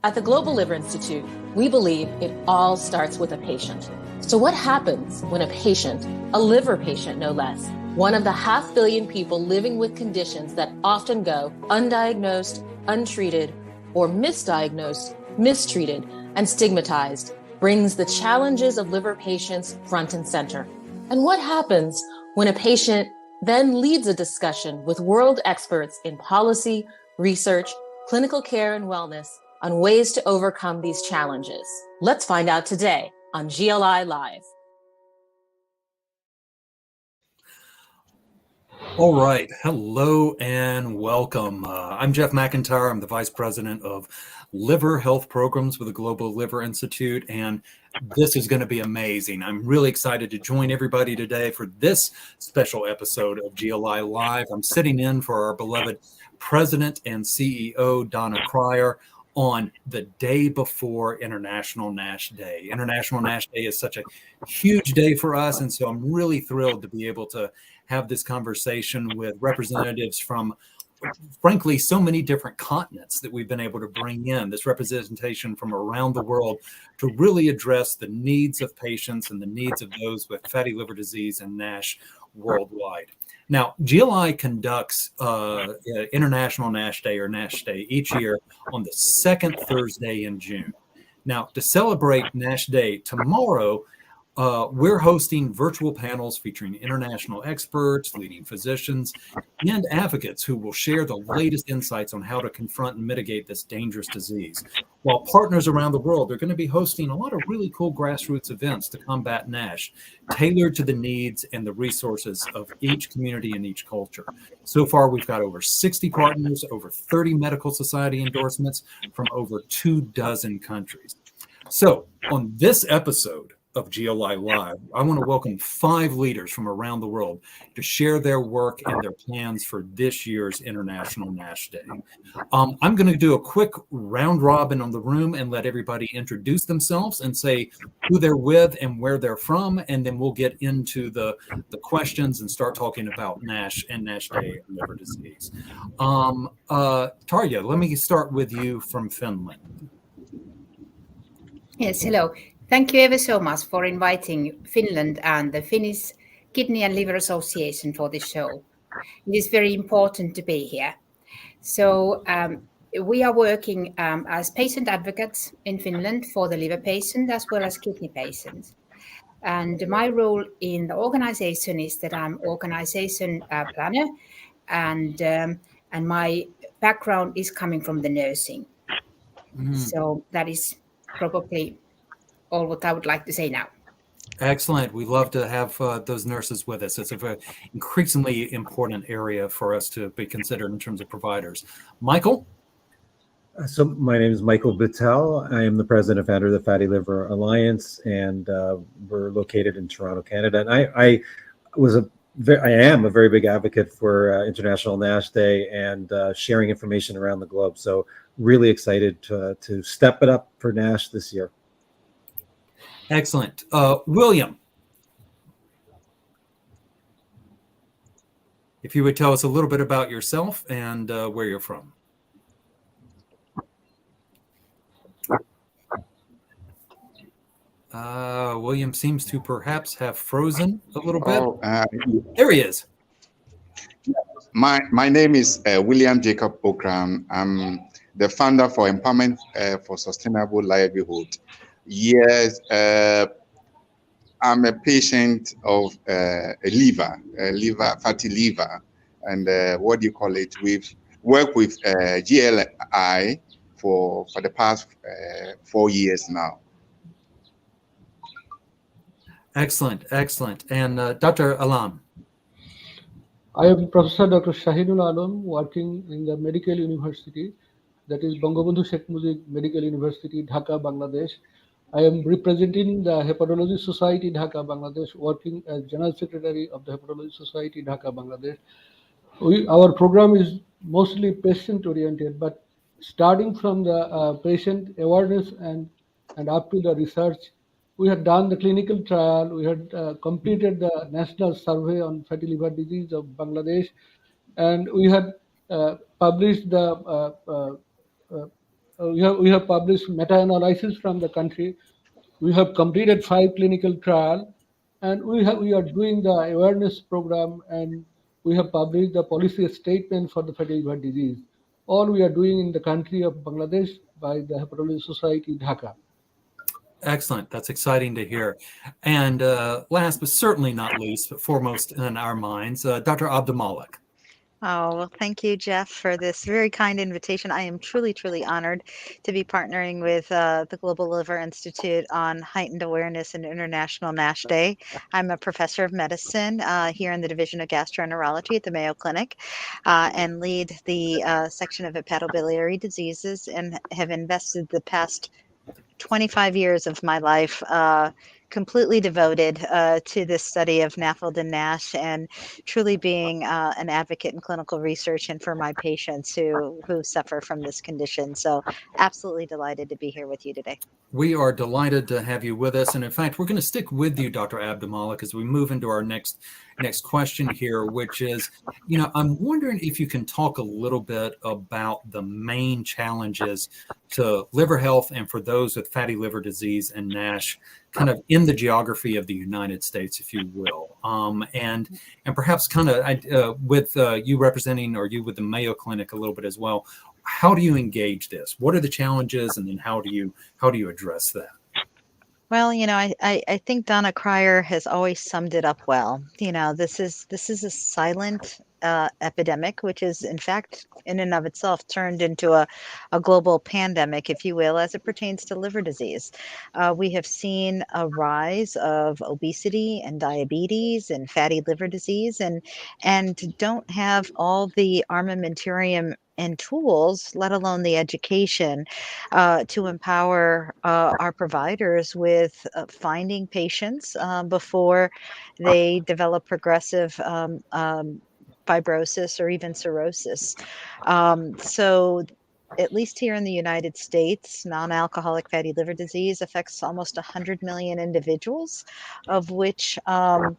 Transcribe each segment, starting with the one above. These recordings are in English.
At the Global Liver Institute, we believe it all starts with a patient. So what happens when a patient, a liver patient no less, one of the 500 million people living with conditions that often go undiagnosed, untreated, or misdiagnosed, mistreated, and stigmatized, brings the challenges of liver patients front and center? And what happens when a patient then leads a discussion with world experts in policy, research, clinical care, and wellness on ways to overcome these challenges? Let's find out today on GLI Live. All right. Hello and welcome. I'm Jeff McIntyre. I'm the Vice President of Liver Health Programs with the Global Liver Institute, and this is going to be amazing. I'm really excited to join everybody today for this special episode of GLI Live. I'm sitting in for our beloved President and CEO, Donna Cryer, on the day before International NASH Day. International NASH Day is such a huge day for us, and so I'm really thrilled to be able to have this conversation with representatives from, frankly, so many different continents that we've been able to bring in, this representation from around the world to really address the needs of patients and the needs of those with fatty liver disease and NASH worldwide. Now, GLI conducts International NASH Day or NASH Day each year on the second Thursday in June. Now, to celebrate NASH Day tomorrow, we're hosting virtual panels featuring international experts, leading physicians, and advocates who will share the latest insights on how to confront and mitigate this dangerous disease. While partners around the world are going to be hosting a lot of really cool grassroots events to combat NASH, tailored to the needs and the resources of each community and each culture. So far, we've got over 60 partners, over 30 medical society endorsements from over 24 countries. So on this episode of GLI Live, I want to welcome 5 leaders from around the world to share their work and their plans for this year's International NASH Day. I'm going to do a quick round robin on the room and let everybody introduce themselves and say who they're with and where they're from, and then we'll get into the questions and start talking about NASH and NASH Day and liver disease. Tarja, let me start with you from Finland. Yes, hello. Thank you ever so much for inviting Finland and the Finnish Kidney and Liver Association for this show. It is very important to be here. So we are working as patient advocates in Finland for the liver patient as well as kidney patients. And my role in the organization is that I'm organization planner, and my background is coming from the nursing. Mm-hmm. So that is probably all what I would like to say now. Excellent. We love to have those nurses with us. It's a very increasingly important area for us to be considered in terms of providers. Michael? So my name is Michael Bittel. I am the president and founder of the Fatty Liver Alliance, and we're located in Toronto, Canada. And I am a very big advocate for International NASH Day and sharing information around the globe. So really excited to step it up for NASH this year. Excellent. William, if you would tell us a little bit about yourself and where you're from. William seems to perhaps have frozen a little bit. There he is. My name is William Jacob Ocran. I'm the founder for Empowerment for Sustainable Livelihood. Yes, I'm a patient of fatty liver, and what do you call it? We've worked with GLI for the past 4 years now. Excellent, excellent. And Dr. Alam? I am Professor Dr. Shahinul Alam, working in the medical university, that is Bangabandhu Sheikh Mujib Medical University, Dhaka, Bangladesh. I am representing the Hepatology Society, Dhaka, Bangladesh, working as General Secretary of the Hepatology Society, Dhaka, Bangladesh. Our program is mostly patient-oriented, but starting from the patient awareness and up to the research, we had done the clinical trial, we had completed the national survey on fatty liver disease of Bangladesh, and we had published the we have published meta-analysis from the country. We have completed 5 clinical trials, and we are doing the awareness program, and we have published the policy statement for the fatty liver disease. All we are doing in the country of Bangladesh by the Hepatology Society, Dhaka. Excellent. That's exciting to hear. And last but certainly not least, but foremost in our minds, Dr. Abdelmalek. Oh, well, thank you, Jeff, for this very kind invitation. I am truly, truly honored to be partnering with the Global Liver Institute on heightened awareness and International NASH Day. I'm a professor of medicine here in the Division of Gastroenterology at the Mayo Clinic and lead the section of hepatobiliary diseases, and have invested the past 25 years of my life completely devoted to this study of NAFLD and NASH, and truly being an advocate in clinical research and for my patients who suffer from this condition. So absolutely delighted to be here with you today. We are delighted to have you with us. And in fact, we're going to stick with you, Dr. Abdelmalek, as we move into our next question here, which is, I'm wondering if you can talk a little bit about the main challenges to liver health and for those with fatty liver disease and NASH, kind of in the geography of the United States, if you will. And perhaps kind of with you representing, or you with the Mayo Clinic a little bit as well, how do you engage this? What are the challenges, and then how do you address that? Well, I think Donna Cryer has always summed it up well. This is a silent epidemic, which is in fact in and of itself turned into a global pandemic, if you will, as it pertains to liver disease. We have seen a rise of obesity and diabetes and fatty liver disease, and don't have all the armamentarium and tools, let alone the education, to empower our providers with finding patients before they develop progressive fibrosis or even cirrhosis. So at least here in the United States, non-alcoholic fatty liver disease affects almost 100 million individuals, of which a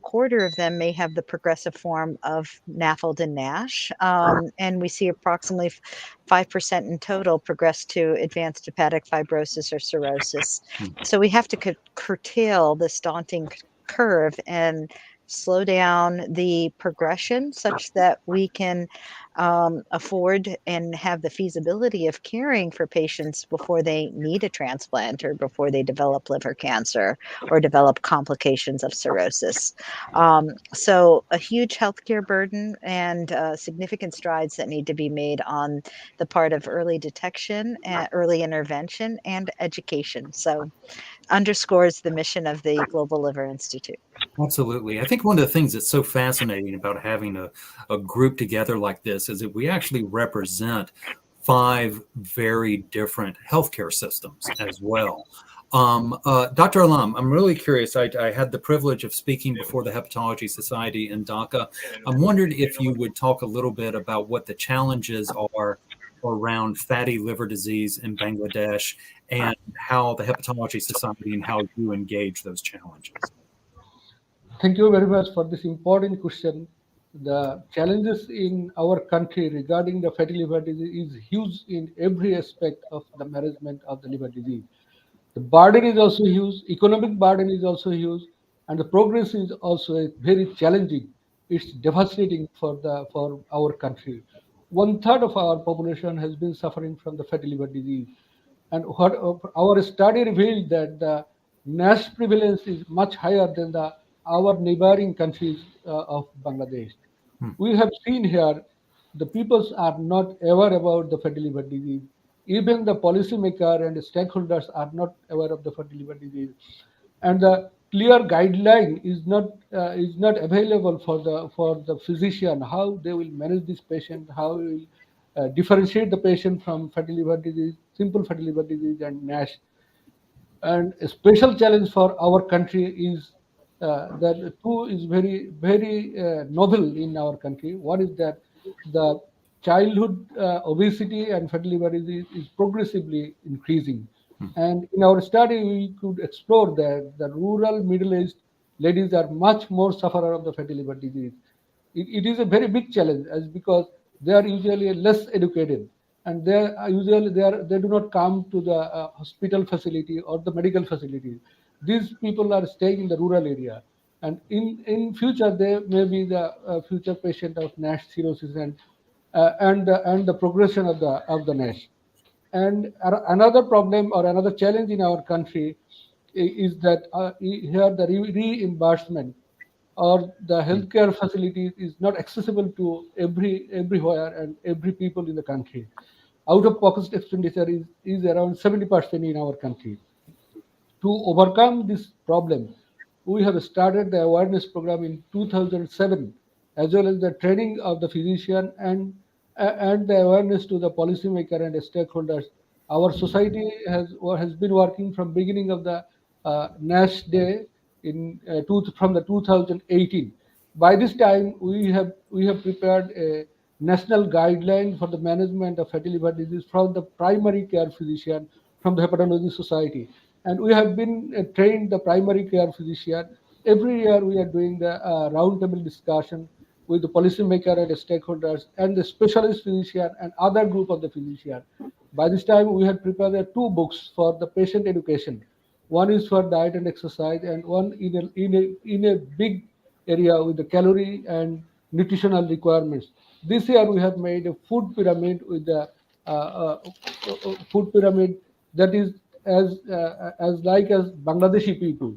quarter of them may have the progressive form of NAFLD and NASH, and we see approximately 5% in total progress to advanced hepatic fibrosis or cirrhosis. So we have to curtail this daunting curve and slow down the progression such that we can afford and have the feasibility of caring for patients before they need a transplant or before they develop liver cancer or develop complications of cirrhosis. So a huge healthcare burden and significant strides that need to be made on the part of early detection, early intervention, and education. So underscores the mission of the Global Liver Institute. Absolutely. I think one of the things that's so fascinating about having a group together like this is that we actually represent 5 very different healthcare systems as well. Dr. Alam, I'm really curious. I had the privilege of speaking before the Hepatology Society in Dhaka. I'm wondering if you would talk a little bit about what the challenges are around fatty liver disease in Bangladesh, and how the Hepatology Society and how you engage those challenges. Thank you very much for this important question. The challenges in our country regarding the fatty liver disease is huge in every aspect of the management of the liver disease. The burden is also huge, economic burden is also huge, and the progress is also very challenging. It's devastating for our country. 1/3 of our population has been suffering from the fatty liver disease. And what our study revealed that the NASH prevalence is much higher than our neighboring countries of Bangladesh. We have seen here the peoples are not aware about the fatty liver disease. Even the policymaker and the stakeholders are not aware of the fatty liver disease, and the clear guideline is not available for the physician how they will manage this patient, how will differentiate the patient from fatty liver disease, simple fatty liver disease, and NASH. And a special challenge for our country is that two is very, very novel in our country. One is that the childhood obesity and fatty liver disease is progressively increasing. And in our study, we could explore that the rural middle-aged ladies are much more sufferer of the fatty liver disease. It is a very big challenge, as because they are usually less educated, and they usually they do not come to the hospital facility or the medical facility. These people are staying in the rural area, and in future they may be the future patient of NASH cirrhosis and the progression of the NASH. And another problem or another challenge in our country is that here the reimbursement or the healthcare facility is not accessible to everywhere and every people in the country. Out of pocket expenditure is around 70% in our country. To overcome this problem, we have started the awareness program in 2007, as well as the training of the physician and the awareness to the policymaker and the stakeholders. Our society has been working from beginning of the NASH Day from the 2018. By this time, we have prepared a national guideline for the management of fatty liver disease from the primary care physician from the Hepatology Society. And we have been trained the primary care physician. Every year we are doing the roundtable discussion with the policymaker and the stakeholders and the specialist physician and other group of the physician. By this time we had prepared 2 books for the patient education. One is for diet and exercise, and one in a big area with the calorie and nutritional requirements. This year we have made a food pyramid with the food pyramid that is as like as Bangladeshi people,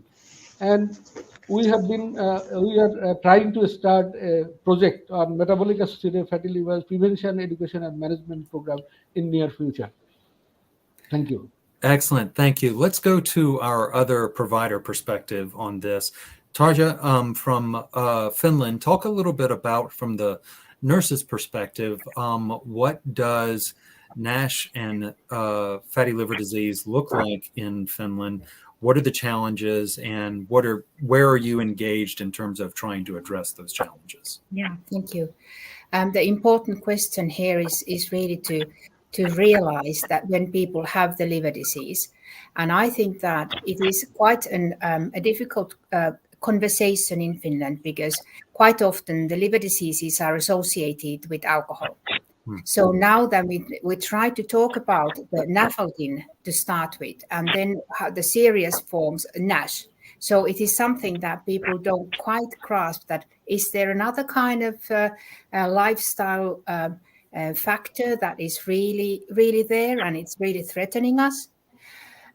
and we are trying to start a project on metabolic associated fatty liver prevention, education, and management program in near future. Thank you. Excellent, thank you. Let's go to our other provider perspective on this. Tarja, from Finland, talk a little bit about, from the nurse's perspective, what does NASH and fatty liver disease look like in Finland? What are the challenges, and where are you engaged in terms of trying to address those challenges? Yeah, thank you. The important question here is really to realize that when people have the liver disease, and I think that it is quite a difficult conversation in Finland, because quite often the liver diseases are associated with alcohol. So now that we try to talk about the naphthalene to start with, and then the serious forms NASH. So it is something that people don't quite grasp, that is there another kind of lifestyle factor that is really there, and it's really threatening us.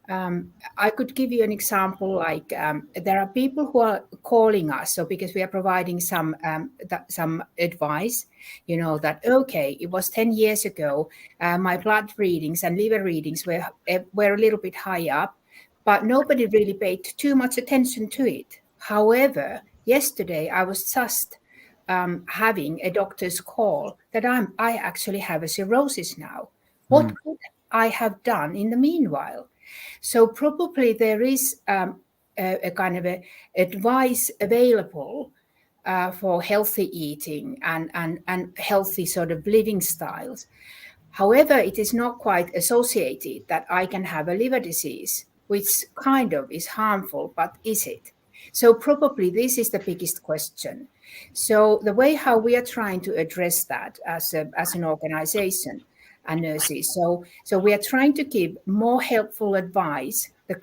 I could give you an example, like there are people who are calling us, so because we are providing some advice, that okay, it was 10 years ago, my blood readings and liver readings were a little bit high up, but nobody really paid too much attention to it. However, yesterday I was just having a doctor's call that I actually have a cirrhosis now. What could I have done in the meanwhile? So probably there is a kind of advice available for healthy eating and healthy sort of living styles. However, it is not quite associated that I can have a liver disease, which kind of is harmful, but is it? So probably this is the biggest question. So the way how we are trying to address that as an organization and nurses. So we are trying to give more helpful advice, the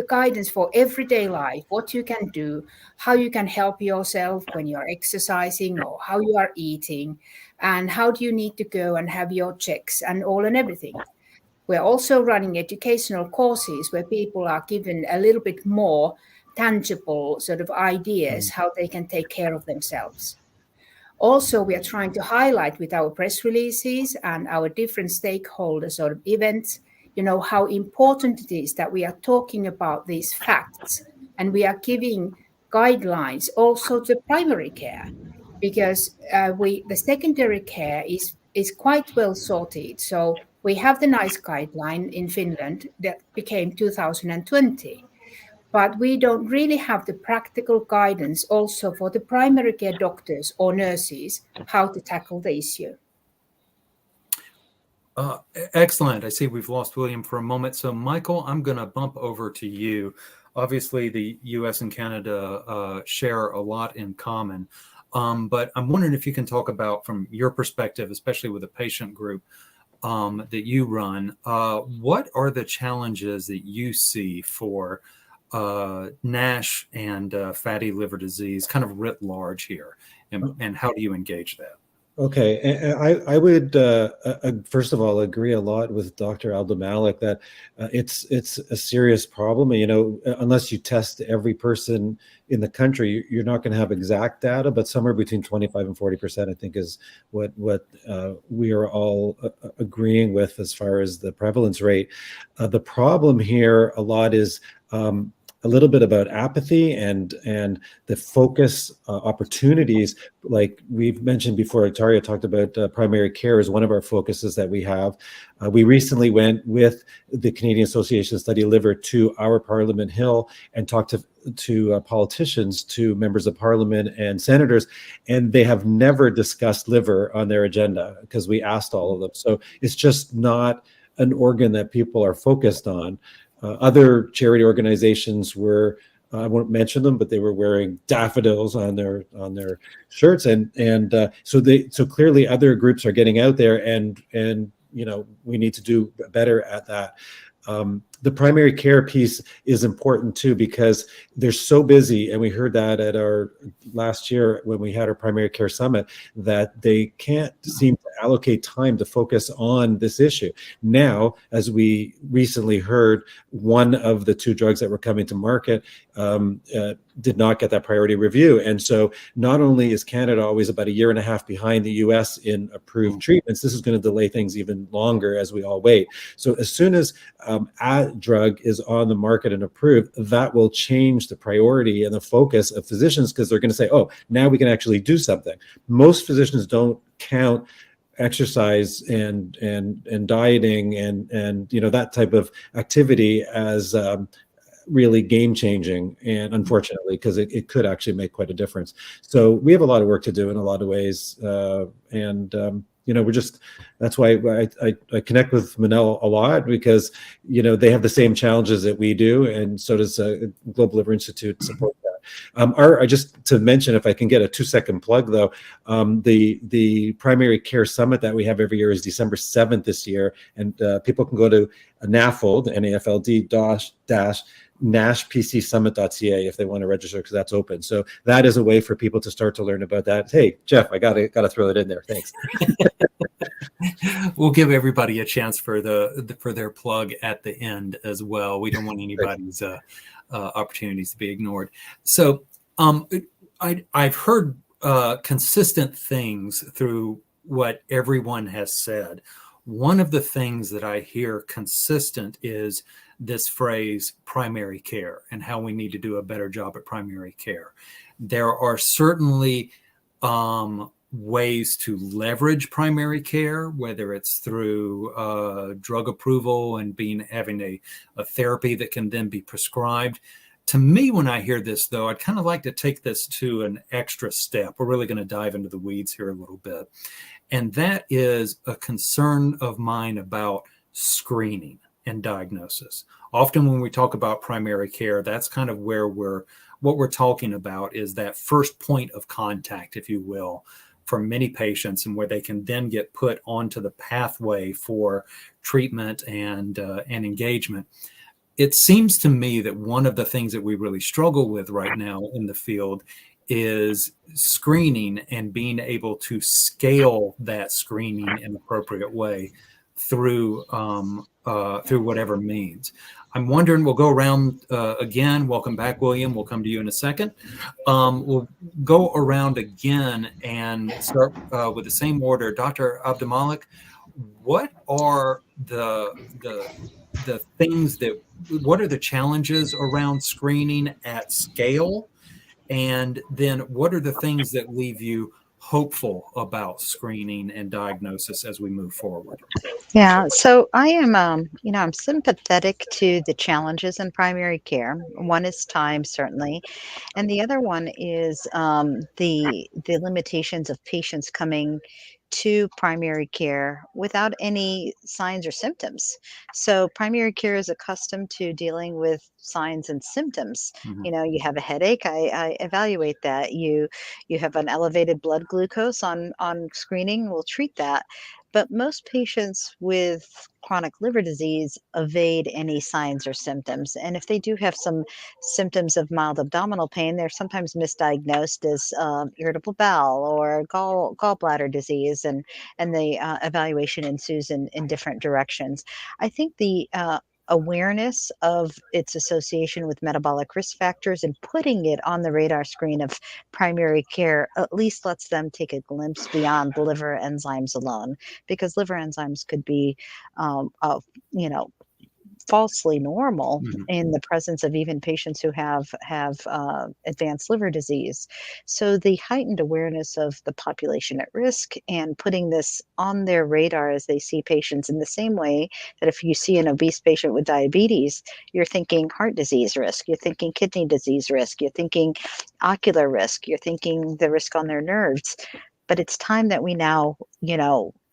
guidance for everyday life, what you can do, how you can help yourself when you're exercising or how you are eating, and how do you need to go and have your checks and all and everything. We're also running educational courses where people are given a little bit more tangible sort of ideas how they can take care of themselves. Also, we are trying to highlight with our press releases and our different stakeholder sort of events, how important it is that we are talking about these facts, and we are giving guidelines also to primary care, because the secondary care is quite well sorted. So we have the NICE guideline in Finland that became 2020. But we don't really have the practical guidance also for the primary care doctors or nurses how to tackle the issue. Excellent. I see we've lost William for a moment. So Michael, I'm going to bump over to you. Obviously, the US and Canada share a lot in common. But I'm wondering if you can talk about, from your perspective, especially with a patient group, that you run, what are the challenges that you see for NASH and fatty liver disease kind of writ large here? And how do you engage that? Okay, and I would first of all agree a lot with Dr. Abdelmalek that it's a serious problem. You know, unless you test every person in the country, you're not going to have exact data, but somewhere between 25 and 40%, I think, is what we are all agreeing with as far as the prevalence rate. The problem here a lot is a little bit about apathy and the focus opportunities. Like we've mentioned before, Tarja talked about primary care is one of our focuses that we have. We recently went with the Canadian Association of Study Liver to our Parliament Hill and talked to politicians, to members of parliament and senators, and they have never discussed liver on their agenda because we asked all of them. So it's just not an organ that people are focused on. Other charity organizations were, I won't mention them, but they were wearing daffodils on their shirts, and so clearly other groups are getting out there, and you know, we need to do better at that. The primary care piece is important too, because they're so busy, and we heard that at our last year when we had our primary care summit, that they can't seem to allocate time to focus on this issue. Now, as we recently heard, one of the two drugs that were coming to market did not get that priority review. And so not only is Canada always about 1.5 years behind the US in approved treatments, this is going to delay things even longer as we all wait. So as soon as a drug is on the market and approved, that will change the priority and the focus of physicians, because they're going to say, oh, now we can actually do something. Most physicians don't count exercise and dieting and you know, that type of activity as really game changing, and unfortunately, because it could actually make quite a difference. So we have a lot of work to do in a lot of ways, you know, that's why I connect with Manal a lot, because, you know, they have the same challenges that we do, and so does Global Liver Institute support that. I just to mention, if I can get a 2-second plug though, the primary care summit that we have every year is December 7th this year, and people can go to NAFLD, NAFLD NASHPCsummit.ca if they want to register, because that's open. So that is a way for people to start to learn about that. Hey, Jeff, I gotta throw it in there. Thanks. We'll give everybody a chance for their plug at the end as well. We don't want anybody's opportunities to be ignored. So I've heard consistent things through what everyone has said. One of the things that I hear consistent is this phrase primary care, and how we need to do a better job at primary care. There are certainly ways to leverage primary care, whether it's through drug approval and having a therapy that can then be prescribed. To me, when I hear this, though, I'd kind of like to take this to an extra step. We're really going to dive into the weeds here a little bit. And that is a concern of mine about screening and diagnosis. Often when we talk about primary care, that's kind of where what we're talking about is that first point of contact, if you will, for many patients, and where they can then get put onto the pathway for treatment and engagement. It seems to me that one of the things that we really struggle with right now in the field is screening, and being able to scale that screening in an appropriate way through whatever means. I'm wondering, we'll go around again. Welcome back, William. We'll come to you in a second. We'll go around again and start with the same order. Dr. Abdelmalek, what are the things what are the challenges around screening at scale? And then what are the things that leave you hopeful about screening and diagnosis as we move forward? Yeah, so I am, I'm sympathetic to the challenges in primary care. One is time, certainly, and the other one is the limitations of patients coming to primary care without any signs or symptoms. So primary care is accustomed to dealing with signs and symptoms. Mhm. You know, you have a headache, I evaluate that. You have an elevated blood glucose on screening, we'll treat that. But most patients with chronic liver disease evade any signs or symptoms. And if they do have some symptoms of mild abdominal pain, they're sometimes misdiagnosed as irritable bowel or gallbladder disease, and the evaluation ensues in different directions. I think the awareness of its association with metabolic risk factors and putting it on the radar screen of primary care at least lets them take a glimpse beyond the liver enzymes alone, because liver enzymes could be falsely normal in the presence of even patients who have advanced liver disease. So the heightened awareness of the population at risk and putting this on their radar as they see patients, in the same way that if you see an obese patient with diabetes, you're thinking heart disease risk, you're thinking kidney disease risk, you're thinking ocular risk, you're thinking the risk on their nerves. But it's time that we now,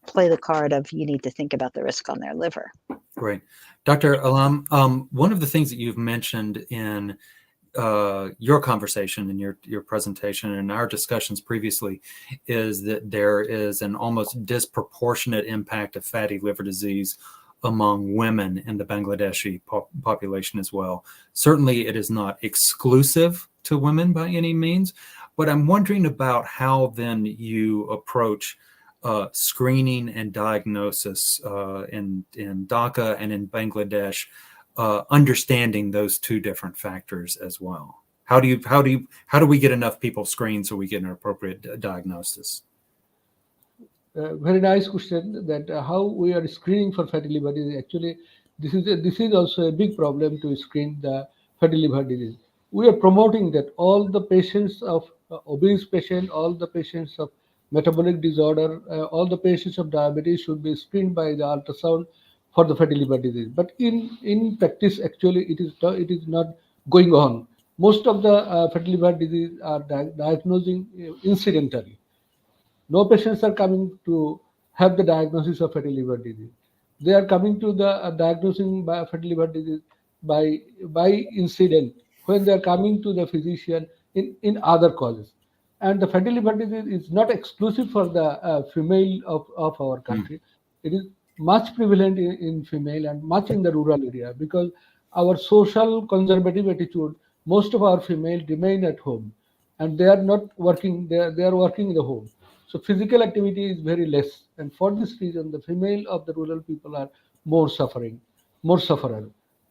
play the card of you need to think about the risk on their liver. Great. Dr. Alam, one of the things that you've mentioned in your conversation and your presentation and our discussions previously is that there is an almost disproportionate impact of fatty liver disease among women in the Bangladeshi population as well. Certainly it is not exclusive to women by any means, but I'm wondering about how then you approach screening and diagnosis in Dhaka and in Bangladesh, understanding those two different factors as well. How do we get enough people screened so we get an appropriate diagnosis? Very nice question. That how we are screening for fatty liver disease. Actually, this is also a big problem to screen the fatty liver disease. We are promoting that all the patients of obese patient, all the patients of metabolic disorder, all the patients of diabetes should be screened by the ultrasound for the fatty liver disease. But in practice, actually, it is not going on. Most of the fatty liver disease are diagnosing incidentally. No patients are coming to have the diagnosis of fatty liver disease. They are coming to the diagnosing by fatty liver disease by incident, when they are coming to the physician in other causes. And the fatty liver disease is not exclusive for the female of our country. It is much prevalent in female and much in the rural area, because our social conservative attitude, most of our female remain at home and they are not working, they are working in the home. So physical activity is very less. And for this reason, the female of the rural people are more sufferer.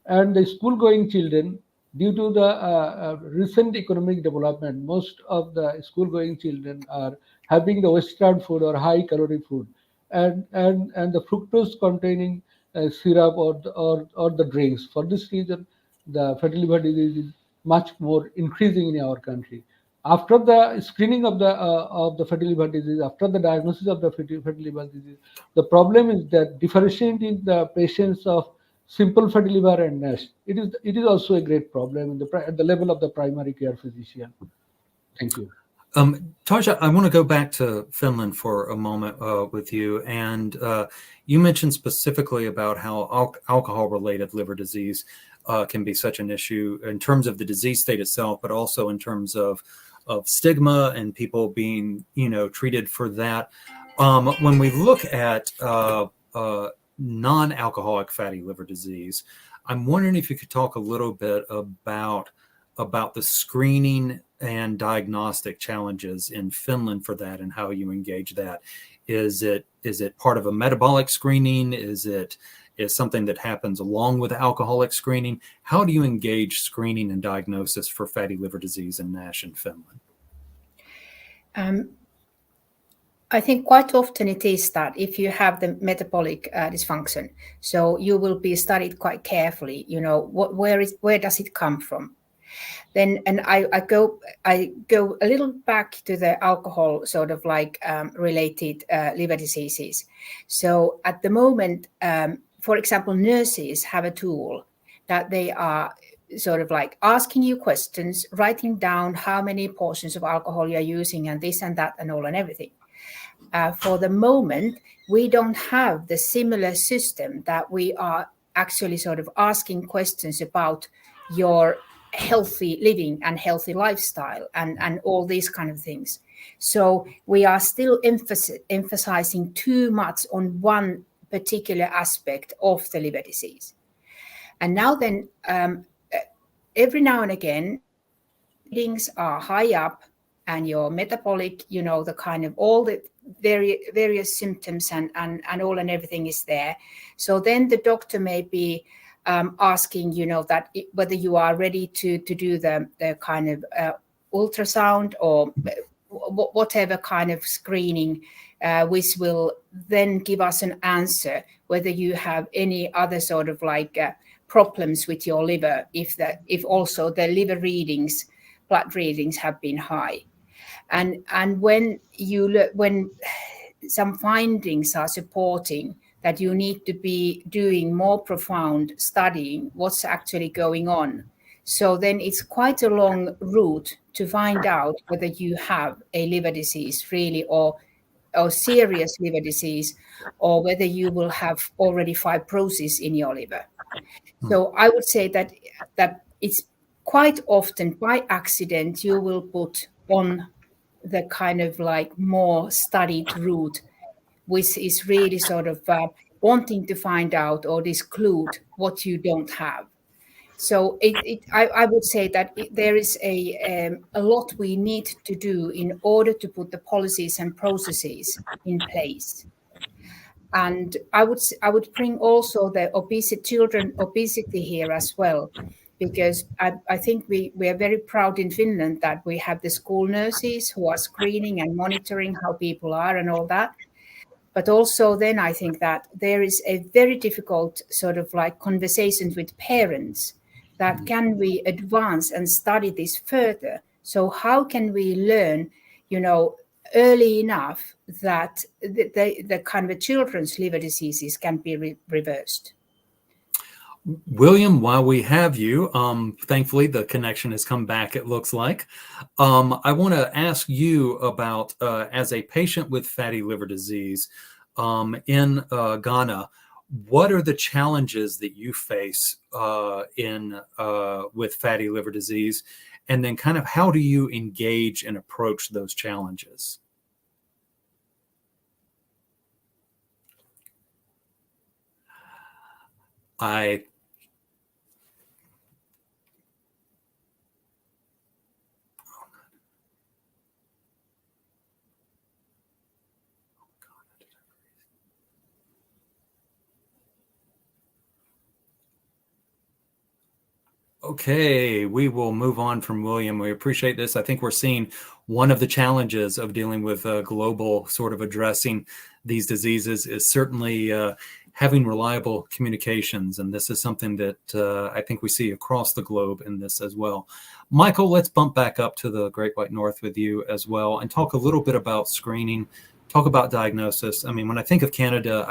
And the school-going children, due to the recent economic development, most of the school-going children are having the Western food or high-calorie food, and the fructose-containing syrup or the drinks. For this reason, the fatty liver disease is much more increasing in our country. After the screening of the fatty liver disease, after the diagnosis of the fatty liver disease, the problem is that differentiating the patients of simple fatty liver and NASH, it is also a great problem at the level of the primary care physician. Thank you. Tarja, I want to go back to Finland for a moment with you. And you mentioned specifically about how alcohol-related liver disease can be such an issue in terms of the disease state itself, but also in terms of stigma and people being, treated for that. When we look at non-alcoholic fatty liver disease, I'm wondering if you could talk a little bit about the screening and diagnostic challenges in Finland for that and how you engage that. Is it part of a metabolic screening? Is something that happens along with alcoholic screening? How do you engage screening and diagnosis for fatty liver disease and NASH in Finland? I think quite often it is that if you have the metabolic dysfunction, so you will be studied quite carefully, where does it come from? Then, and I go a little back to the alcohol sort of like related liver diseases. So at the moment, for example, nurses have a tool that they are sort of like asking you questions, writing down how many portions of alcohol you're using and this and that and all and everything. For the moment, we don't have the similar system that we are actually sort of asking questions about your healthy living and healthy lifestyle and all these kind of things. So we are still emphasizing too much on one particular aspect of the liver disease. And now then, every now and again, readings are high up and your metabolic, the kind of all the various symptoms and all and everything is there. So then the doctor may be asking, that whether you are ready to do the kind of ultrasound or whatever kind of screening, which will then give us an answer whether you have any other sort of like problems with your liver, if also the liver readings, blood readings have been high. And when some findings are supporting that you need to be doing more profound studying what's actually going on. So then it's quite a long route to find out whether you have a liver disease really or serious liver disease, or whether you will have already fibrosis in your liver. So I would say that it's quite often by accident you will put on the kind of like more studied route, which is really sort of wanting to find out or disclude what you don't have. So I would say that there is a lot we need to do in order to put the policies and processes in place. And I would bring also the children obesity here as well, because I think we are very proud in Finland that we have the school nurses who are screening and monitoring how people are and all that. But also then I think that there is a very difficult sort of like conversations with parents that can we advance and study this further? So how can we learn, early enough that the kind of children's liver diseases can be reversed? William, while we have you, thankfully the connection has come back, it looks like. I want to ask you about, as a patient with fatty liver disease in Ghana, what are the challenges that you face with fatty liver disease? And then kind of how do you engage and approach those challenges? Okay, we will move on from William. We appreciate this. I think we're seeing one of the challenges of dealing with global sort of addressing these diseases is certainly having reliable communications. And this is something that I think we see across the globe in this as well. Michael, let's bump back up to the Great White North with you as well and talk a little bit about screening, talk about diagnosis. I mean, when I think of Canada,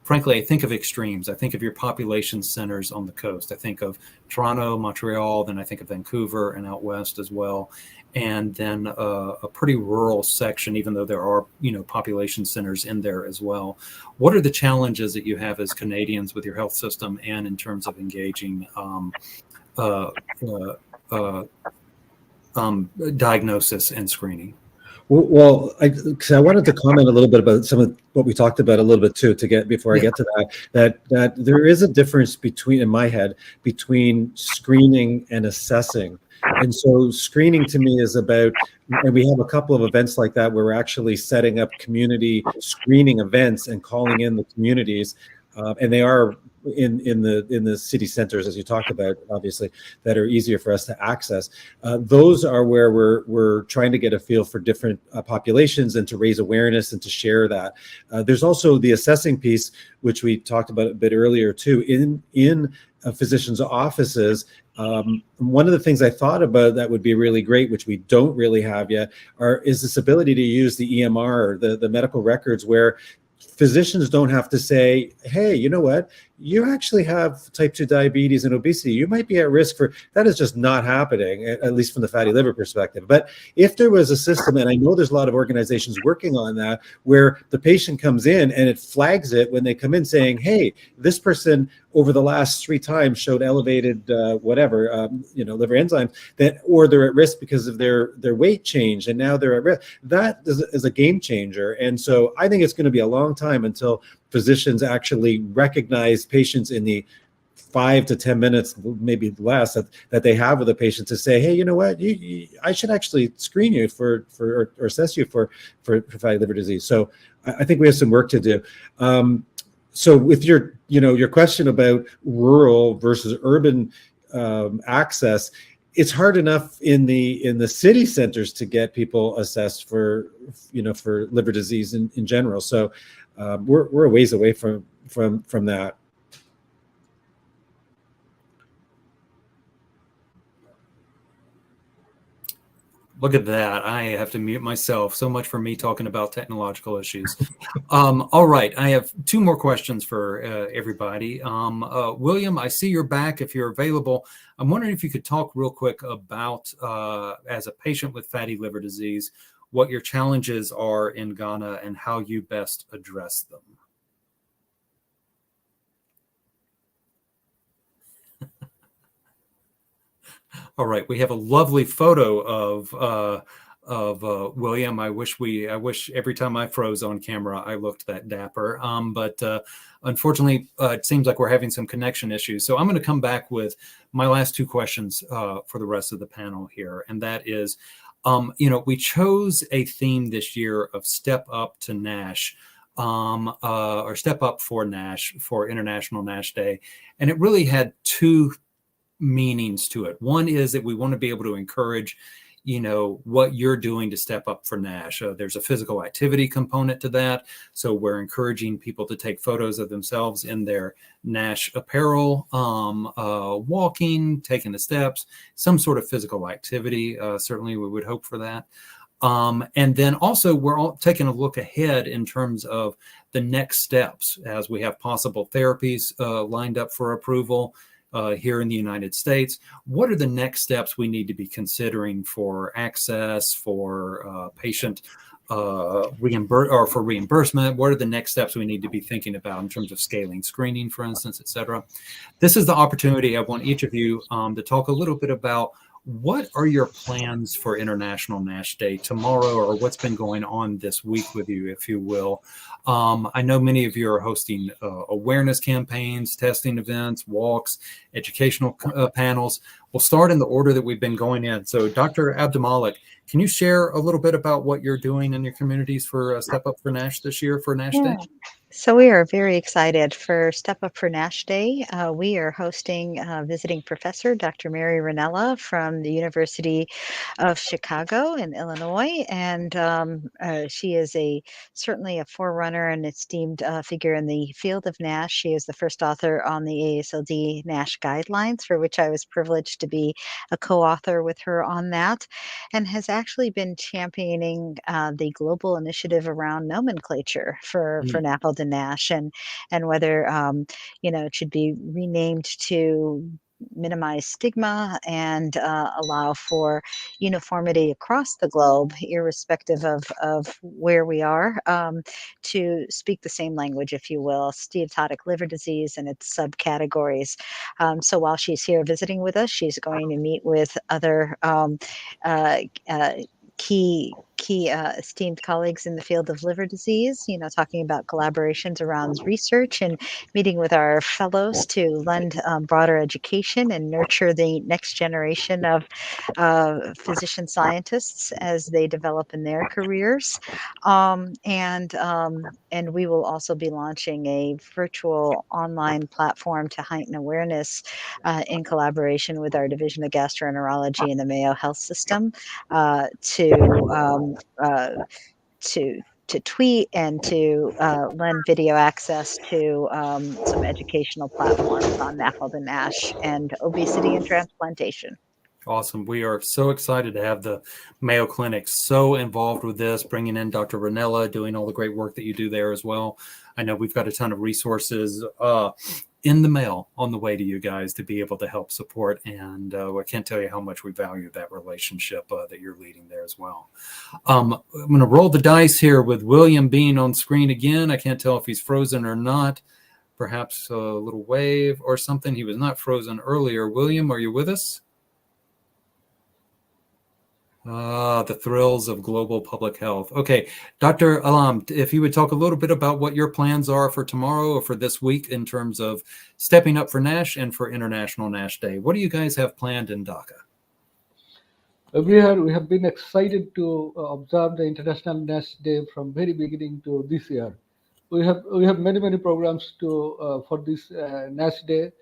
frankly, I think of extremes. I think of your population centers on the coast. I think of Toronto, Montreal, then I think of Vancouver and out west as well. And then a pretty rural section, even though there are, population centers in there as well. What are the challenges that you have as Canadians with your health system and in terms of engaging diagnosis and screening? Well, I wanted to comment a little bit about some of what we talked about a little bit too, before I get to that there is a difference in my head, between screening and assessing. And so screening to me is about, and we have a couple of events like that where we're actually setting up community screening events and calling in the communities, and they are in the city centers, as you talked about, obviously, that are easier for us to access. Those are where we're trying to get a feel for different populations and to raise awareness and to share that. There's also the assessing piece, which we talked about a bit earlier too, in physicians' offices. One of the things I thought about that would be really great, which we don't really have yet, is this ability to use the EMR, the medical records, where physicians don't have to say, hey, you know what, you actually have type 2 diabetes and obesity. You might be at risk for that. Is just not happening, at least from the fatty liver perspective. But if there was a system, and I know there's a lot of organizations working on that, where the patient comes in and it flags it when they come in saying, hey, this person over the last 3 times showed elevated liver enzymes, that, or they're at risk because of their weight change and now they're at risk. That is a game changer. And so I think it's going to be a long time until physicians actually recognize patients in the 5 to 10 minutes, maybe less, that they have with a patient to say, hey, you know what, I should actually screen you for or assess you for fatty liver disease. So I think we have some work to do. So with your question about rural versus urban access, it's hard enough in the city centers to get people assessed for liver disease in general. So we're a ways away from that. Look at that. I have to mute myself. So much for me talking about technological issues. All right. I have 2 more questions for everybody. William, I see you're back. If you're available, I'm wondering if you could talk real quick about, as a patient with fatty liver disease, what your challenges are in Ghana and how you best address them. All right, we have a lovely photo of William. I wish every time I froze on camera I looked that dapper. But unfortunately, it seems like we're having some connection issues. So I'm going to come back with my last 2 questions for the rest of the panel here, and that is, we chose a theme this year of Step Up to NASH. Or Step Up for NASH for International NASH Day, and it really had 2 meanings to it. One is that we want to be able to encourage, what you're doing to step up for NASH. There's a physical activity component to that. So we're encouraging people to take photos of themselves in their NASH apparel, walking, taking the steps, some sort of physical activity. Certainly we would hope for that. And then also we're all taking a look ahead in terms of the next steps as we have possible therapies lined up for approval here in the United States. What are the next steps we need to be considering for access, for patient reimbursement? What are the next steps we need to be thinking about in terms of scaling screening, for instance, et cetera? This is the opportunity I want each of you to talk a little bit about. What are your plans for International NASH Day tomorrow, or what's been going on this week with you, if you will? I know many of you are hosting awareness campaigns, testing events, walks, educational panels. We'll start in the order that we've been going in. So Dr. Abdelmalek, can you share a little bit about what you're doing in your communities for Step Up for NASH this year for NASH Day? So we are very excited for Step Up for NASH Day. We are hosting visiting professor, Dr. Mary Ranella from the University of Chicago in Illinois. And she is certainly a forerunner and esteemed figure in the field of NASH. She is the first author on the AASLD NASH guidelines, for which I was privileged to be a co-author with her on that, and has actually been championing the global initiative around nomenclature for NAFLD and NASH, and whether it should be renamed to minimize stigma and allow for uniformity across the globe, irrespective of where we are, to speak the same language, if you will, steatotic liver disease and its subcategories. So while she's here visiting with us, she's going to meet with other key esteemed colleagues in the field of liver disease, talking about collaborations around research and meeting with our fellows to lend broader education and nurture the next generation of physician scientists as they develop in their careers. And we will also be launching a virtual online platform to heighten awareness in collaboration with our Division of Gastroenterology and the Mayo Health System to tweet and to lend video access to some educational platforms on NAFLD and NASH and obesity and transplantation. Awesome. We are so excited to have the Mayo Clinic so involved with this, bringing in Dr. Ranella, doing all the great work that you do there as well. I know we've got a ton of resources in the mail on the way to you guys to be able to help support. And I can't tell you how much we value that relationship that you're leading there as well. I'm going to roll the dice here with William being on screen again. I can't tell if he's frozen or not. Perhaps a little wave or something. He was not frozen earlier. William, are you with us? The thrills of global public health. Okay, Dr. Alam, if you would talk a little bit about what your plans are for tomorrow or for this week in terms of stepping up for NASH and for International NASH Day. What do you guys have planned in Dhaka? Every year we have been excited to observe the International NASH Day from very beginning to this year. We have many programs to for this NASH Day.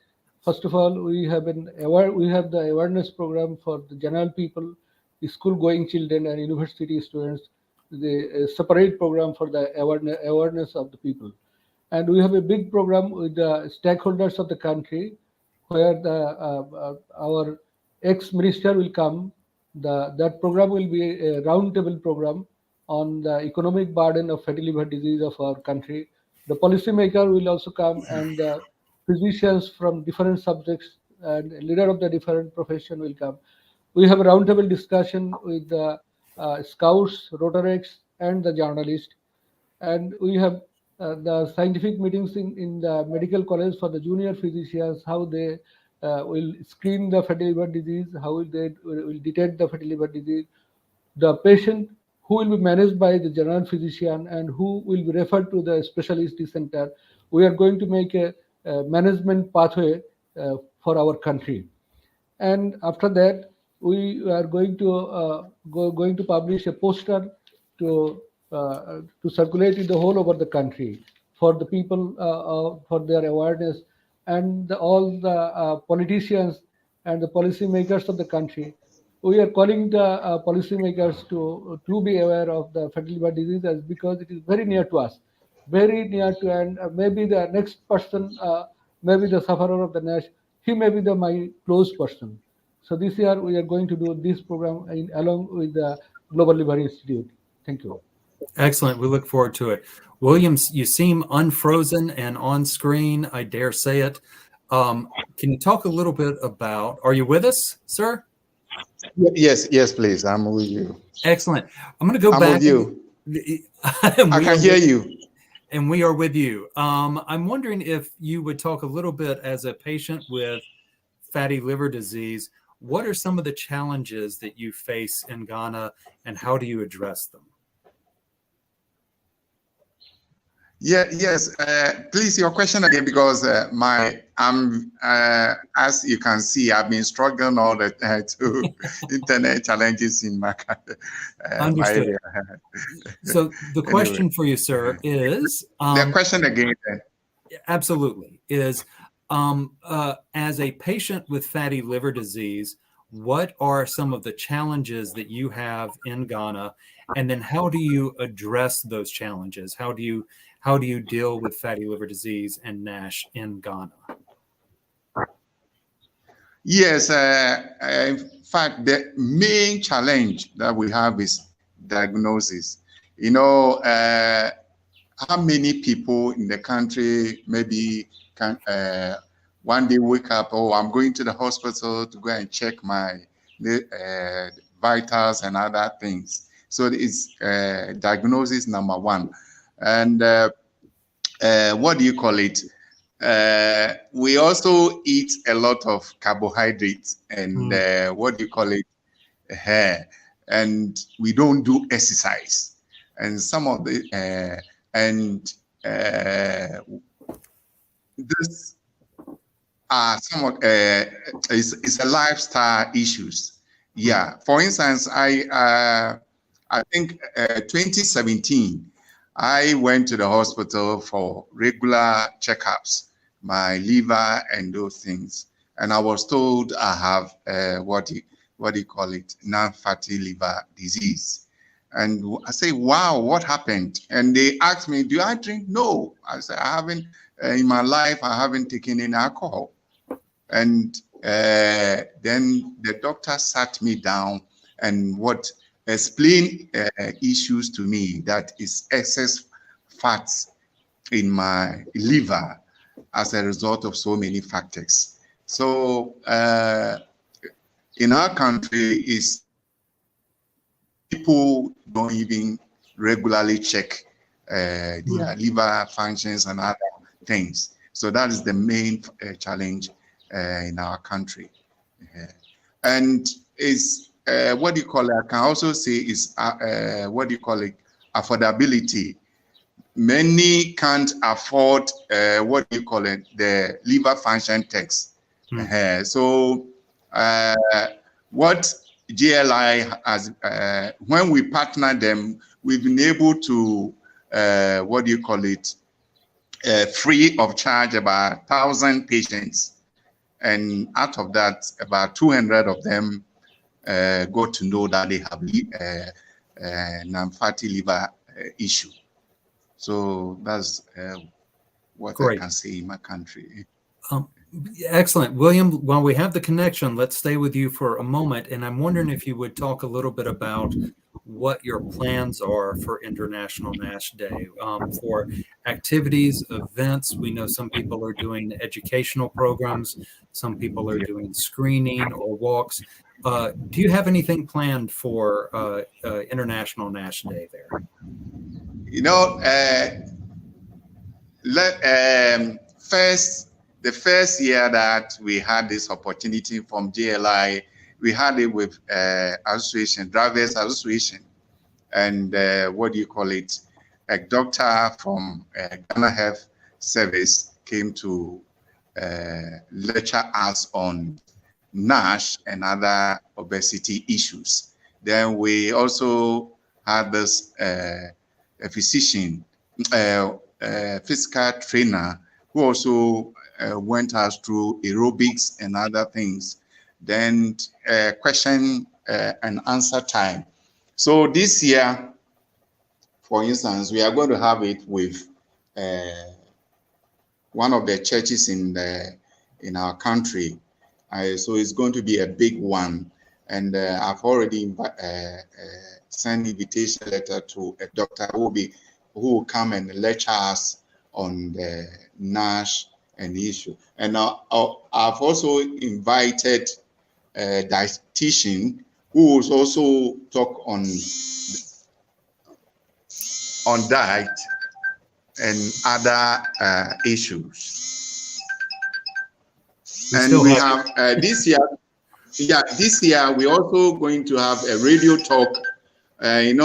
First of all, we have the awareness program for the general people, the school-going children and university students, the separate program for the awareness of the people. And we have a big program with the stakeholders of the country, where our ex-minister will come. That program will be a roundtable program on the economic burden of fatty liver disease of our country. The policymaker will also come, and physicians from different subjects and leader of the different profession will come. We have a roundtable discussion with the scouts, Rotarex, and the journalists. And we have the scientific meetings in the medical college for the junior physicians, how they will screen the fatty liver disease, how they will detect the fatty liver disease, the patient who will be managed by the general physician and who will be referred to the specialist center. We are going to make a management pathway for our country. And after that, we are going to publish a poster to circulate in the whole over the country for the people for their awareness, and all the politicians and the policymakers of the country. We are calling the policymakers to be aware of the fatty liver disease, because it is very near to us, very near to, and maybe the next person, maybe the sufferer of the NASH, he may be my close person. So this year we are going to do this program along with the Global Liver Institute. Thank you. Excellent. We look forward to it. Williams, you seem unfrozen and on screen. I dare say it. Can you talk a little bit about, are you with us, sir? Yes, please. I'm with you. Excellent. I'm going to go back. I'm with you. I can hear you. And we are with you. I'm wondering if you would talk a little bit as a patient with fatty liver disease. What are some of the challenges that you face in Ghana, and how do you address them? Yes. Please, your question again, because as you can see, I've been struggling all the time to internet challenges in my area. So the question for you, sir, is the question again. Absolutely is. As a patient with fatty liver disease, what are some of the challenges that you have in Ghana, and then how do you address those challenges? How do you deal with fatty liver disease and NASH in Ghana? Yes, in fact, the main challenge that we have is diagnosis. You know, how many people in the country maybe can one day wake up, oh, I'm going to the hospital to go and check my vitals and other things. So it's diagnosis number one. And what do you call it? We also eat a lot of carbohydrates and what do you call it? And we don't do exercise. And some of the this are somewhat it's a lifestyle issues. Yeah. For instance, I think 2017, I went to the hospital for regular checkups, my liver and those things, and I was told I have what do you call it, non-fatty liver disease. And I say, wow, what happened? And they asked me, do I drink? No. I said, I haven't, in my life, I haven't taken any alcohol. And then the doctor sat me down and explained issues to me, that is excess fats in my liver. as a result of so many factors. So in our country, is people don't even regularly check their liver functions and other things. So that is the main challenge in our country. And is what do you call it? I can also say is what do you call it? Affordability. Many can't afford what do you call it? The liver function test. So what GLI has, when we partner them, we've been able to what do you call it? Free of charge about 1,000 patients, and out of that, about 200 of them got to know that they have non-fatty liver issue. So that's what Great. I can say in my country. Excellent. William, while we have the connection, let's stay with you for a moment. And I'm wondering if you would talk a little bit about what your plans are for International NASH Day, for activities, events. We know some people are doing educational programs. Some people are doing screening or walks. Do you have anything planned for International NASH Day there? You know, the first year that we had this opportunity from GLI, we had it with association, Drivers Association, and what do you call it? A doctor from Ghana Health Service came to lecture us on NASH and other obesity issues. Then we also had this a physician, physical trainer, who also went us through aerobics and other things. Then question and answer time. So this year, for instance, we are going to have it with one of the churches in our country. So it's going to be a big one. And I've already sent invitation letter to a doctor who will come and lecture us on the NASH and the issue. And I've also invited a dietitian who will also talk on diet and other issues. And we have this year. Yeah, this year we're also going to have a radio talk. It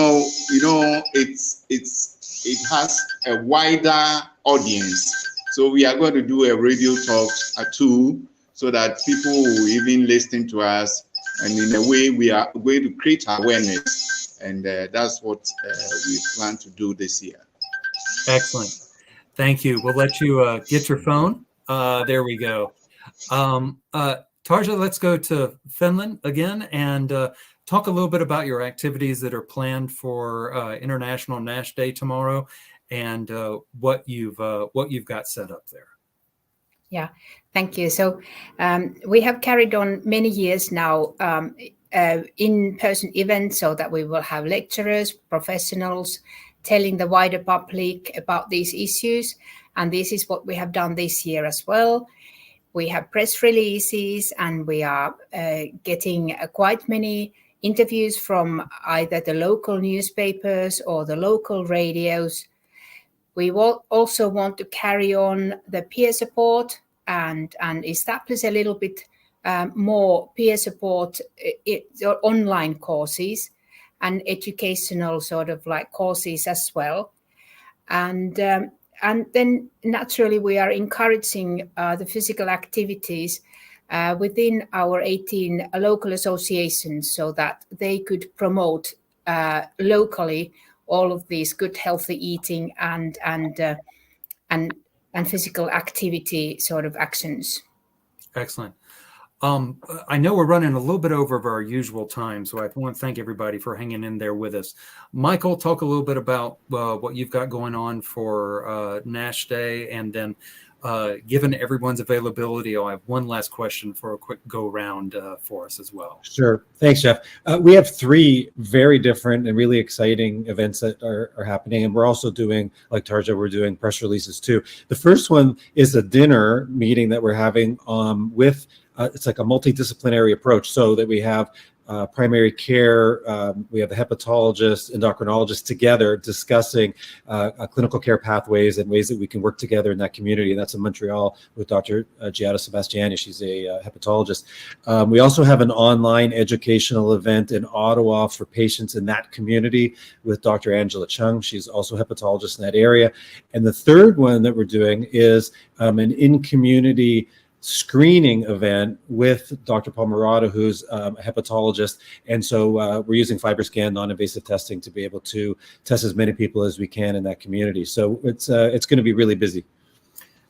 has a wider audience. So we are going to do a radio talk too, so that people will even listen to us. And in a way, we are going to create awareness. And that's what we plan to do this year. Excellent. Thank you. We'll let you get your phone. There we go. Tarja, let's go to Finland again and talk a little bit about your activities that are planned for International NASH Day tomorrow, and what you've got set up there. Yeah, thank you. So we have carried on many years now in-person events, so that we will have lecturers, professionals telling the wider public about these issues, and this is what we have done this year as well. We have press releases, and we are getting quite many interviews from either the local newspapers or the local radios. We will also want to carry on the peer support and establish a little bit more peer support online courses and educational sort of like courses as well. And then naturally we are encouraging the physical activities within our 18 local associations, so that they could promote locally all of these good healthy eating and physical activity sort of actions. Excellent. I know we're running a little bit over our usual time, so I want to thank everybody for hanging in there with us. Michael, talk a little bit about what you've got going on for NASH Day, and then given everyone's availability, I'll have one last question for a quick go round for us as well. Sure. Thanks, Jeff. We have 3 very different and really exciting events that are happening. And we're also doing, like Tarja, we're doing press releases too. The first one is a dinner meeting that we're having with, it's like a multidisciplinary approach, so that we have primary care, we have the hepatologist, endocrinologist together discussing clinical care pathways and ways that we can work together in that community. And that's in Montreal with Dr. Giada Sebastiani. She's a hepatologist. We also have an online educational event in Ottawa for patients in that community with Dr. Angela Chung. She's also a hepatologist in that area. And the third one that we're doing is an in-community screening event with Dr. Palmerado, who's a hepatologist. And so we're using FibroScan non-invasive testing to be able to test as many people as we can in that community. So it's going to be really busy.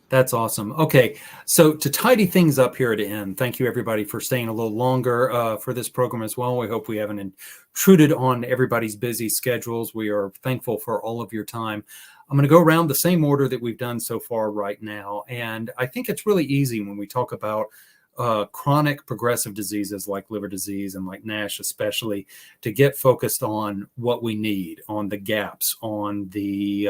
That's awesome. Okay, so to tidy things up here at the end, thank you everybody for staying a little longer for this program as well. We hope we haven't intruded on everybody's busy schedules. We are thankful for all of your time. I'm going to go around the same order that we've done so far right now. And I think it's really easy when we talk about chronic progressive diseases like liver disease and like NASH especially, to get focused on what we need, on the gaps, on the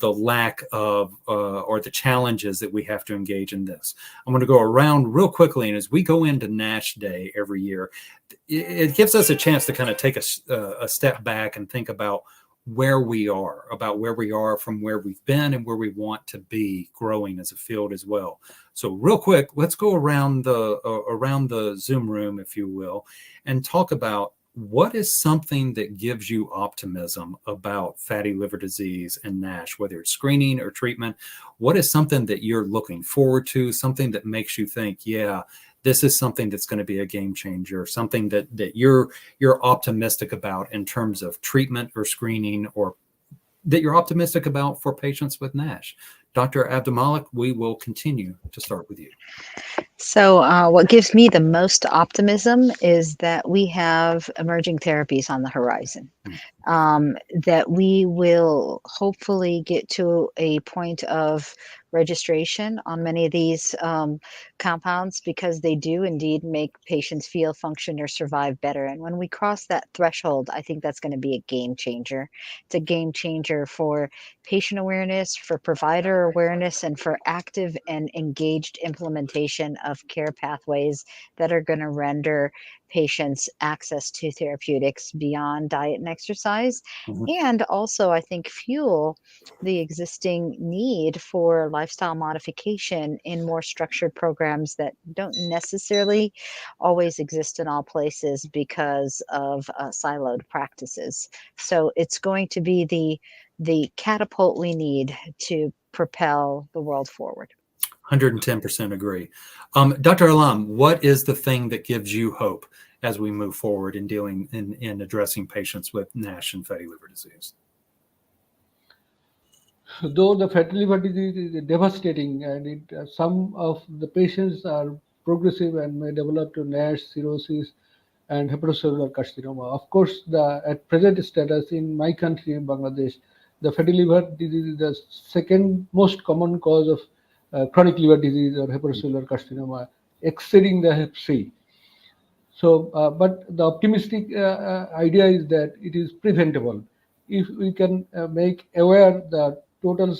lack of or the challenges that we have to engage in this. I'm going to go around real quickly, and as we go into NASH Day every year, it gives us a chance to kind of take a step back and think about where we are from where we've been and where we want to be growing as a field as well. So real quick, let's go around the Zoom room, if you will, and talk about what is something that gives you optimism about fatty liver disease and NASH, whether it's screening or treatment. What is something that you're looking forward to, something that makes you think, yeah, this is something that's going to be a game changer, something that you're optimistic about in terms of treatment or screening, or that you're optimistic about for patients with NASH. Dr. Abdelmalek, we will continue to start with you. So what gives me the most optimism is that we have emerging therapies on the horizon, that we will hopefully get to a point of registration on many of these compounds, because they do indeed make patients feel, function, or survive better. And when we cross that threshold, I think that's going to be a game changer. It's a game changer for patient awareness, for provider awareness, and for active and engaged implementation of care pathways that are going to render patients access to therapeutics beyond diet and exercise. And also, I think, fuel the existing need for lifestyle modification in more structured programs that don't necessarily always exist in all places because of siloed practices. So it's going to be the catapult we need to propel the world forward. 110% agree. Dr. Alam, what is the thing that gives you hope as we move forward in dealing in addressing patients with NASH and fatty liver disease? Though the fatty liver disease is devastating, and some of the patients are progressive and may develop to NASH, cirrhosis, and hepatocellular carcinoma. Of course, at present status in my country, in Bangladesh, the fatty liver disease is the second most common cause of chronic liver disease or hepatocellular carcinoma, exceeding the hep C. So, but the optimistic idea is that it is preventable. If we can make aware the total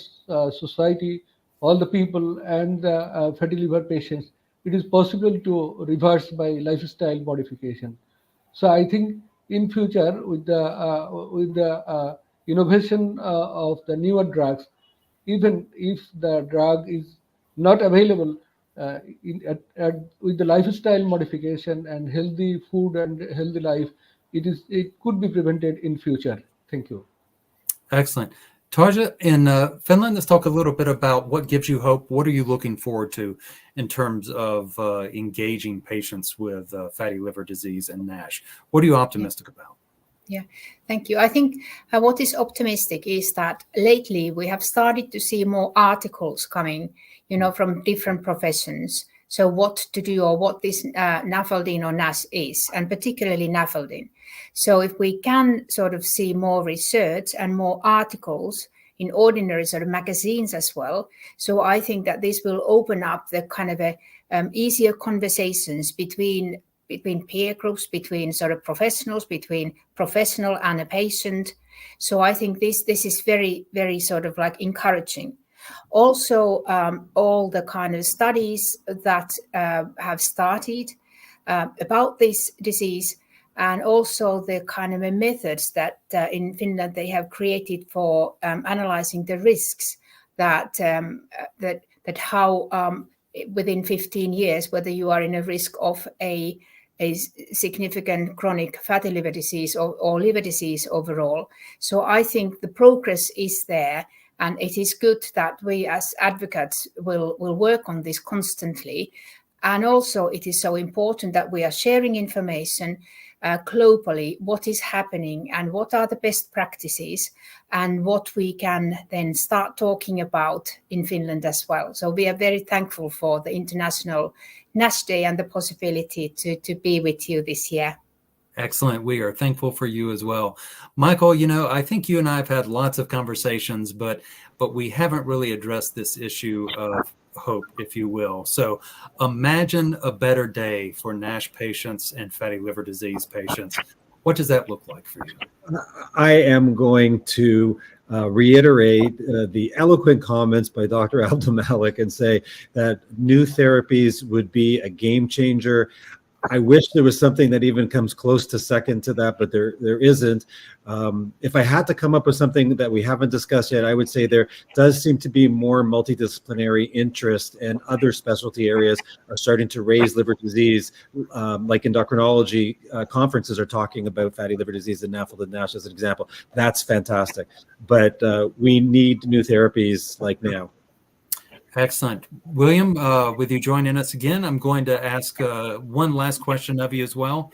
society, all the people, and the fatty liver patients, it is possible to reverse by lifestyle modification. So I think in future, with the innovation of the newer drugs, even if the drug is not available, with the lifestyle modification and healthy food and healthy life, it could be prevented in future. Thank you. Excellent. Tarja, in Finland, let's talk a little bit about what gives you hope. What are you looking forward to in terms of engaging patients with fatty liver disease and NASH? What are you optimistic about? Yeah, thank you. I think what is optimistic is that lately we have started to see more articles coming, from different professions. So what to do, or what this NAFLD or NASH is, and particularly NAFLD. So if we can sort of see more research and more articles in ordinary sort of magazines as well. So I think that this will open up the kind of a easier conversations between peer groups, between sort of professionals, between professional and a patient. So I think this is very, very sort of like encouraging. Also, all the kind of studies that have started about this disease, and also the kind of methods that in Finland they have created for analyzing the risks that how within 15 years whether you are in a risk of a significant chronic fatty liver disease or liver disease overall. So I think the progress is there, and it is good that we as advocates will work on this constantly. And also it is so important that we are sharing information globally, what is happening and what are the best practices and what we can then start talking about in Finland as well. So we are very thankful for the International NASH Day and the possibility to be with you this year. Excellent. We are thankful for you as well. Michael, you know, I think you and I have had lots of conversations, but we haven't really addressed this issue of hope, if you will. So imagine a better day for NASH patients and fatty liver disease patients. What does that look like for you? I am going to reiterate the eloquent comments by Dr. Abdelmalek and say that new therapies would be a game changer. I wish there was something that even comes close to second to that, but there isn't. If I had to come up with something that we haven't discussed yet, I would say there does seem to be more multidisciplinary interest, and other specialty areas are starting to raise liver disease, like endocrinology conferences are talking about fatty liver disease and NAFLD and NASH as an example. That's fantastic, but we need new therapies like now. Excellent. William, with you joining us again, I'm going to ask one last question of you as well,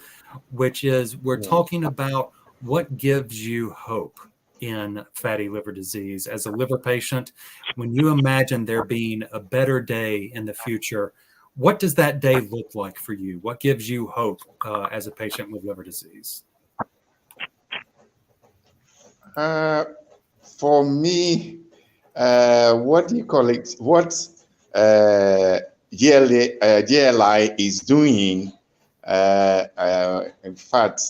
which is we're talking about what gives you hope in fatty liver disease. As a liver patient, when you imagine there being a better day in the future, what does that day look like for you? What gives you hope as a patient with liver disease? For me, what do you call it? What GLI is doing, in fact,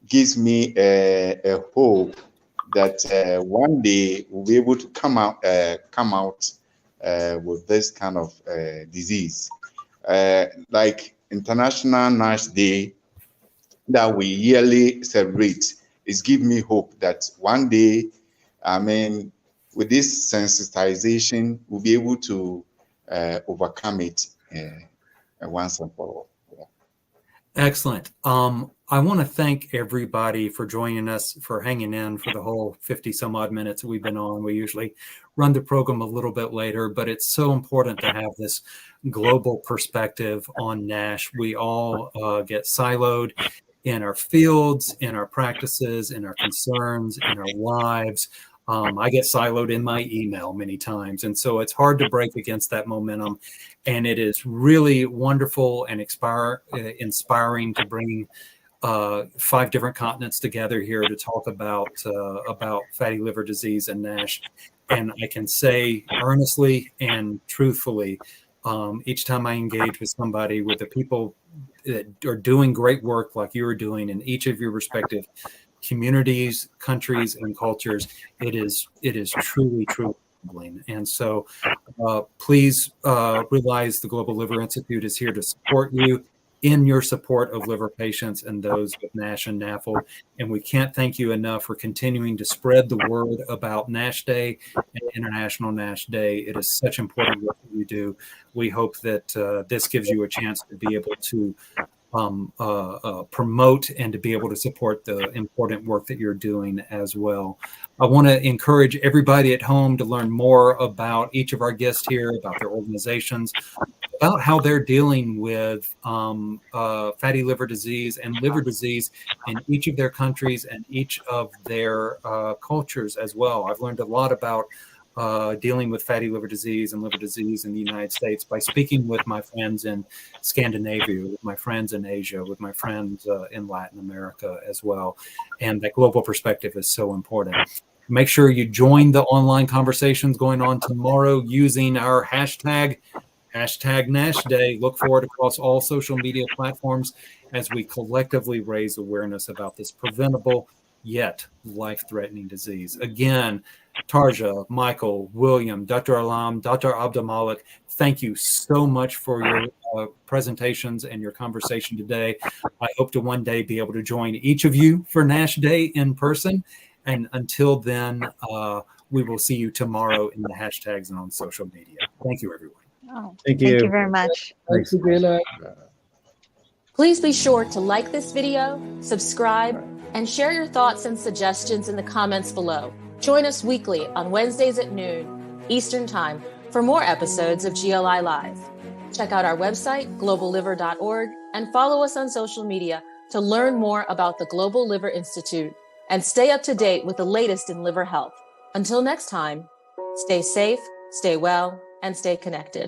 gives me a hope that one day we'll be able to come out with this kind of disease, like International NASH Day that we yearly celebrate. Is give me hope that one day, I mean, with this sensitization, we'll be able to overcome it once and for all. Yeah. Excellent. I want to thank everybody for joining us, for hanging in for the whole 50 some odd minutes that we've been on. We usually run the program a little bit later, but it's so important to have this global perspective on NASH. We all get siloed in our fields, in our practices, in our concerns, in our lives. I get siloed in my email many times. And so it's hard to break against that momentum. And it is really wonderful and inspiring to bring 5 different continents together here to talk about fatty liver disease and NASH. And I can say earnestly and truthfully, each time I engage with somebody, with the people that are doing great work like you are doing in each of your respective communities, countries, and cultures, it is truly humbling. And so please realize the Global Liver Institute is here to support you in your support of liver patients and those with NASH and NAFLD. And we can't thank you enough for continuing to spread the word about NASH Day and International NASH Day. It is such important work that you do. We hope that this gives you a chance to be able to promote and to be able to support the important work that you're doing as well. I want to encourage everybody at home to learn more about each of our guests here, about their organizations, about how they're dealing with fatty liver disease and liver disease in each of their countries and each of their cultures as well. I've learned a lot about dealing with fatty liver disease and liver disease in the United States by speaking with my friends in Scandinavia, with my friends in Asia, with my friends in Latin America as well. And that global perspective is so important. Make sure you join the online conversations going on tomorrow using our hashtag NASH Day. Look for it across all social media platforms as we collectively raise awareness about this preventable yet life-threatening disease. Again, Tarja, Michael, William, Dr. Alam, Dr. Abdelmalek, thank you so much for your presentations and your conversation today. I hope to one day be able to join each of you for NASH Day in person. And until then, we will see you tomorrow in the hashtags and on social media. Thank you, everyone. Oh, Thank thank you. you very much. Thank you, GLI. Please be sure to like this video, subscribe, and share your thoughts and suggestions in the comments below. Join us weekly on Wednesdays at noon Eastern Time for more episodes of GLI Live. Check out our website, globalliver.org, and follow us on social media to learn more about the Global Liver Institute and stay up to date with the latest in liver health. Until next time, stay safe, stay well, and stay connected.